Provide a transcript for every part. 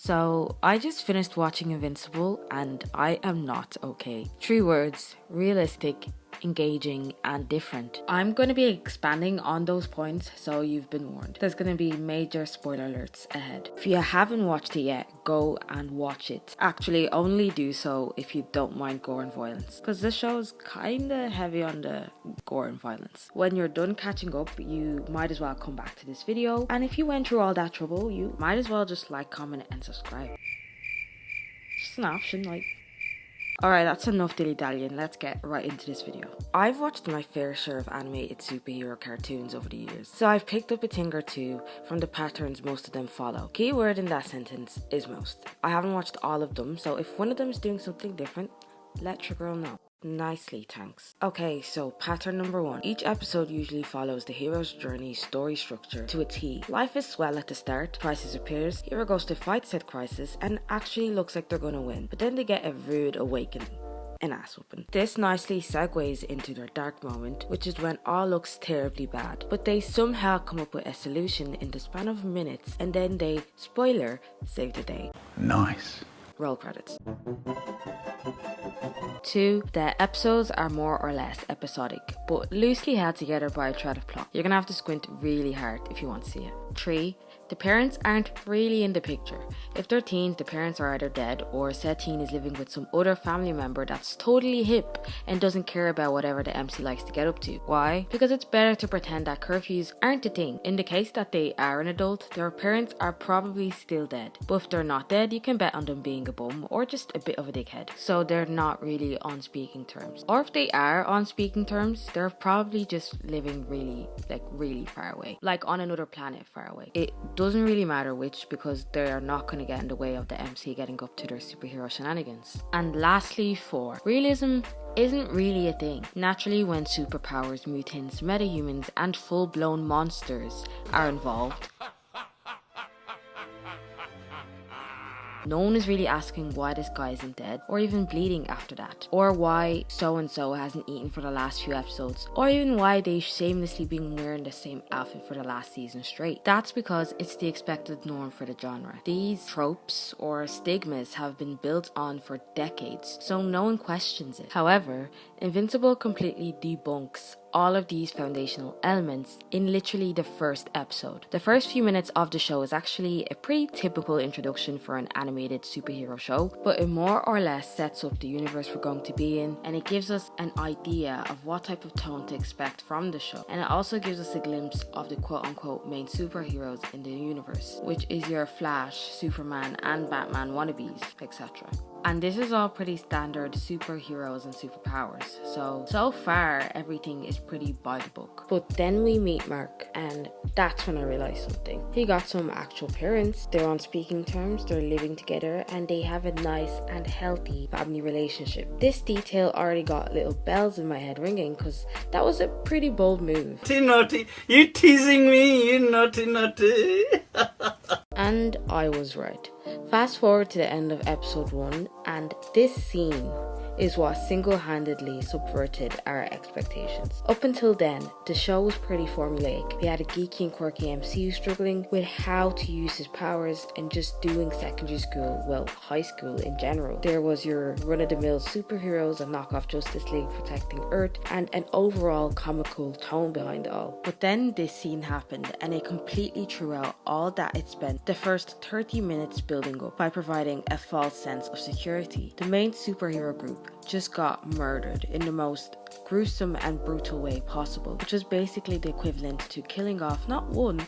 So, I just finished watching Invincible and I am not okay. 3 words: realistic, engaging, and different. I'm going to be expanding on those points, so you've been warned. There's going to be major spoiler alerts ahead. If you haven't watched it yet, go and watch it. Actually, only do so if you don't mind gore and violence, because this show is kind of heavy on the gore and violence. When you're done catching up, you might as well come back to this video, and if you went through all that trouble, you might as well just like, comment, and subscribe. Just an option, like. Alright, that's enough dilly-dallying, let's get right into this video. I've watched my fair share of animated superhero cartoons over the years, so I've picked up a thing or two from the patterns most of them follow. Key word in that sentence is most. I haven't watched all of them, so if one of them is doing something different, let your girl know. Nicely, thanks. Okay, so pattern number 1. Each episode usually follows the hero's journey story structure to a T. Life is swell at the start, crisis appears, hero goes to fight said crisis, and actually looks like they're gonna win, but then they get a rude awakening. An ass whooping. This nicely segues into their dark moment, which is when all looks terribly bad, but they somehow come up with a solution in the span of minutes, and then they, spoiler, save the day. Nice. Roll credits. 2. The episodes are more or less episodic, but loosely held together by a thread of plot. You're gonna have to squint really hard if you want to see it. 3. The parents aren't really in the picture. If they're teens, the parents are either dead or said teen is living with some other family member that's totally hip and doesn't care about whatever the MC likes to get up to. Why? Because it's better to pretend that curfews aren't a thing. In the case that they are an adult, their parents are probably still dead. But if they're not dead, you can bet on them being a bum or just a bit of a dickhead. So they're not really on speaking terms. Or if they are on speaking terms, they're probably just living really far away. Like on another planet far away. It doesn't really matter which, because they are not going to get in the way of the MC getting up to their superhero shenanigans. And lastly, 4. Realism isn't really a thing. Naturally, when superpowers, mutants, metahumans, and full-blown monsters are involved, no one is really asking why this guy isn't dead, or even bleeding after that, or why so-and-so hasn't eaten for the last few episodes, or even why they've shamelessly been wearing the same outfit for the last season straight. That's because it's the expected norm for the genre. These tropes or stigmas have been built on for decades, so no one questions it. However, Invincible completely debunks all of these foundational elements in literally the first episode. The first few minutes of the show is actually a pretty typical introduction for an animated superhero show, but it more or less sets up the universe we're going to be in, and it gives us an idea of what type of tone to expect from the show. And it also gives us a glimpse of the quote-unquote main superheroes in the universe, which is your Flash, Superman, and Batman wannabes, etc. And this is all pretty standard superheroes and superpowers. So far everything is pretty by the book. But then we meet Mark, and that's when I realized something. He got some actual parents, they're on speaking terms, they're living together, and they have a nice and healthy family relationship. This detail already got little bells in my head ringing, because that was a pretty bold move. Naughty, you teasing me, you naughty. And I was right. Fast forward to the end of episode 1, and this scene is what single-handedly subverted our expectations. Up until then, the show was pretty formulaic. We had a geeky and quirky MC struggling with how to use his powers and just doing secondary school, well, high school in general. There was your run-of-the-mill superheroes, a knockoff Justice League protecting Earth, and an overall comical tone behind it all. But then this scene happened, and it completely threw out all that it spent the first 30 minutes building up by providing a false sense of security. The main superhero group just got murdered in the most gruesome and brutal way possible, which was basically the equivalent to killing off not one,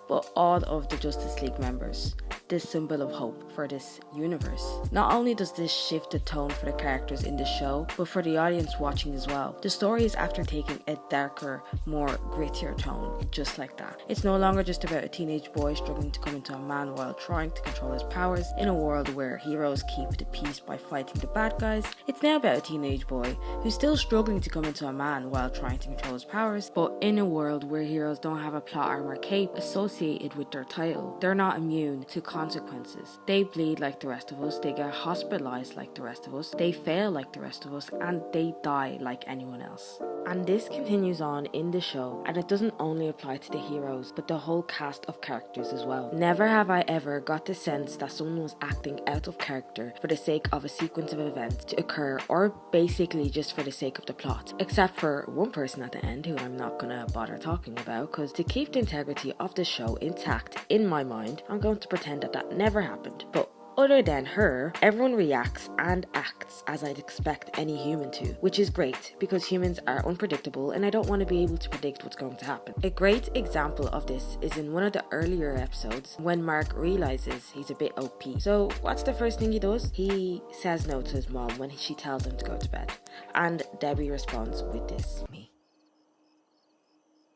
but all of the Justice League members. This symbol of hope for this universe. Not only does this shift the tone for the characters in the show, but for the audience watching as well. The story is after taking a darker, more grittier tone, just like that. It's no longer just about a teenage boy struggling to come into a man while trying to control his powers in a world where heroes keep the peace by fighting the bad guys. It's now about a teenage boy who's still struggling to come into a man while trying to control his powers, but in a world where heroes don't have a plot armor cape associated with their title. They're not immune to consequences. They bleed like the rest of us, they get hospitalized like the rest of us, they fail like the rest of us, and they die like anyone else. And this continues on in the show, and it doesn't only apply to the heroes, but the whole cast of characters as well. Never have I ever got the sense that someone was acting out of character for the sake of a sequence of events to occur, or basically just for the sake of the plot. Except for one person at the end, who I'm not gonna bother talking about, because to keep the integrity of the show intact in my mind, I'm going to pretend that that never happened. But other than her, everyone reacts and acts as I'd expect any human to, which is great because humans are unpredictable and I don't want to be able to predict what's going to happen. A great example of this is in one of the earlier episodes when Mark realizes he's a bit OP. So what's the first thing he does? He says no to his mom when she tells him to go to bed. And Debbie responds with this.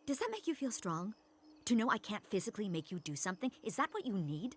Does that make you feel strong? To know I can't physically make you do something, is that what you need?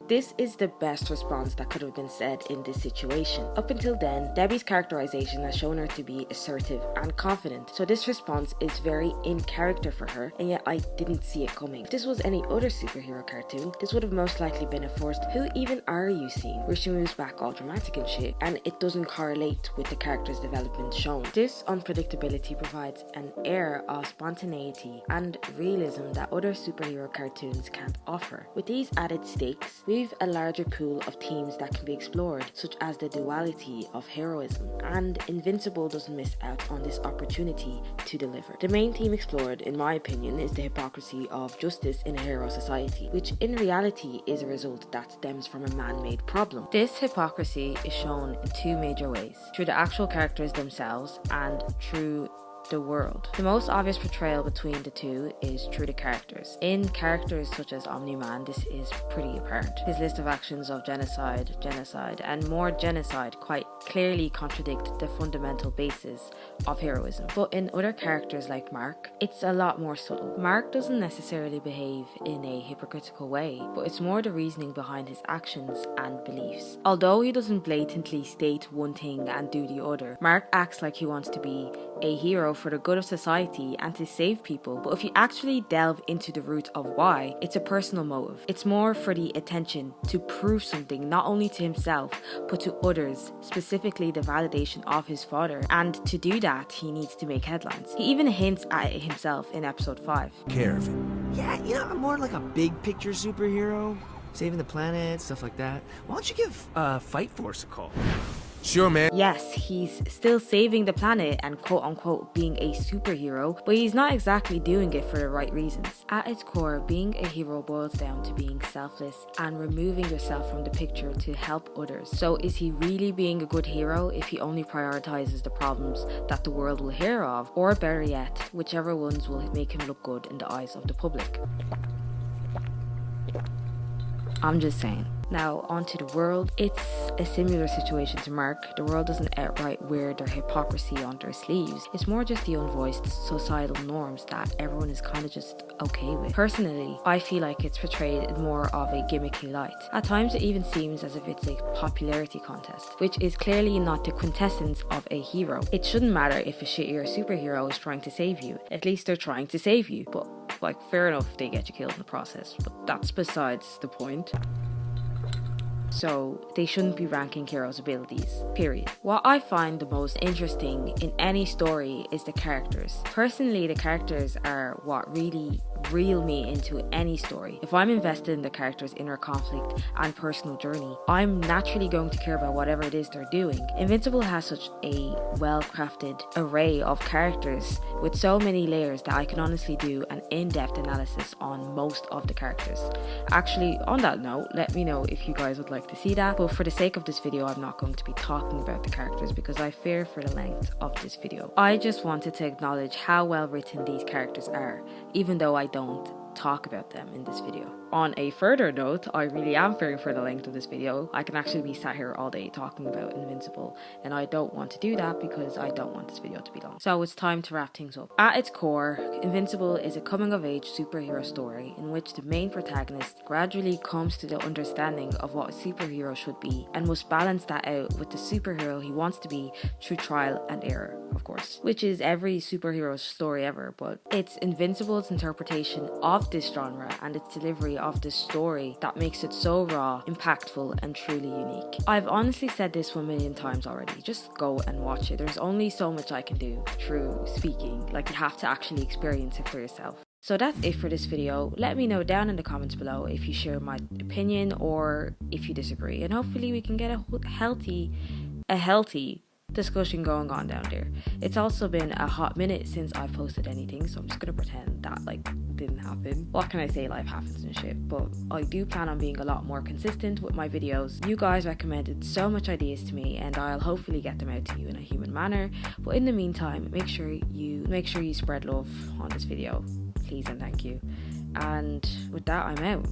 This is the best response that could have been said in this situation. Up until then, Debbie's characterization has shown her to be assertive and confident, so this response is very in character for her, and yet I didn't see it coming. If this was any other superhero cartoon, this would have most likely been a forced "who even are you" scene, where she moves back all dramatic and shit, and it doesn't correlate with the character's development shown. This unpredictability provides an air of spontaneity and realism that other superhero cartoons can't offer. With these added stakes, we've a larger pool of themes that can be explored, such as the duality of heroism, and Invincible doesn't miss out on this opportunity to deliver. The main theme explored, in my opinion, is the hypocrisy of justice in a hero society, which in reality is a result that stems from a man-made problem. This hypocrisy is shown in two major ways: through the actual characters themselves and through the world. The most obvious portrayal between the two is through the characters. In characters such as Omni-Man, this is pretty apparent. His list of actions of genocide, and more genocide quite clearly contradict the fundamental basis of heroism. But in other characters like Mark, it's a lot more subtle. Mark doesn't necessarily behave in a hypocritical way, but it's more the reasoning behind his actions and beliefs. Although he doesn't blatantly state one thing and do the other, Mark acts like he wants to be a hero for the good of society and to save people, but if you actually delve into the root of why, it's a personal motive. It's more for the attention to prove something not only to himself but to others, specifically the validation of his father, and to do that he needs to make headlines. He even hints at it himself in episode 5. Care of it. Yeah, I'm more like a big picture superhero, saving the planet, stuff like that. Why don't you give Fight Force a call? Sure, man. Yes, he's still saving the planet and quote-unquote being a superhero, but he's not exactly doing it for the right reasons. At its core, being a hero boils down to being selfless and removing yourself from the picture to help others. So is he really being a good hero if he only prioritizes the problems that the world will hear of? Or better yet, whichever ones will make him look good in the eyes of the public? I'm just saying. Now, onto the world. It's a similar situation to Mark. The world doesn't outright wear their hypocrisy on their sleeves. It's more just the unvoiced societal norms that everyone is kind of just okay with. Personally, I feel like it's portrayed in more of a gimmicky light. At times, it even seems as if it's a popularity contest, which is clearly not the quintessence of a hero. It shouldn't matter if a shittier superhero is trying to save you. At least they're trying to save you. But, fair enough if they get you killed in the process. But that's besides the point. So they shouldn't be ranking heroes' abilities, period. What I find the most interesting in any story is the characters. Personally, the characters are what really reel me into any story. If I'm invested in the character's inner conflict and personal journey, I'm naturally going to care about whatever it is they're doing. Invincible has such a well-crafted array of characters with so many layers that I can honestly do an in-depth analysis on most of the characters. Actually, on that note, let me know if you guys would like to see that, but for the sake of this video, I'm not going to be talking about the characters because I fear for the length of this video. I just wanted to acknowledge how well written these characters are, even though I don't talk about them in this video. On a further note, I really am fearing for the length of this video. I can actually be sat here all day talking about Invincible, and I don't want to do that because I don't want this video to be long. So it's time to wrap things up. At its core, Invincible is a coming-of-age superhero story in which the main protagonist gradually comes to the understanding of what a superhero should be and must balance that out with the superhero he wants to be through trial and error, of course, which is every superhero's story ever, but it's Invincible's interpretation of this genre and its delivery delivery of this story that makes it so raw, impactful, and truly unique. I've honestly said this 1,000,000 times already. Just go and watch it. There's only so much I can do through speaking. Like, you have to actually experience it for yourself. So that's it for this video. Let me know down in the comments below if you share my opinion or if you disagree, and hopefully we can get a healthy discussion going on down there. It's also been a hot minute since I've posted anything, so I'm just gonna pretend that like didn't happen. What can I say, life happens and shit, but I do plan on being a lot more consistent with my videos. You guys recommended so much ideas to me, and I'll hopefully get them out to you in a human manner. But in the meantime, make sure you spread love on this video, please and thank you. And with that, I'm out.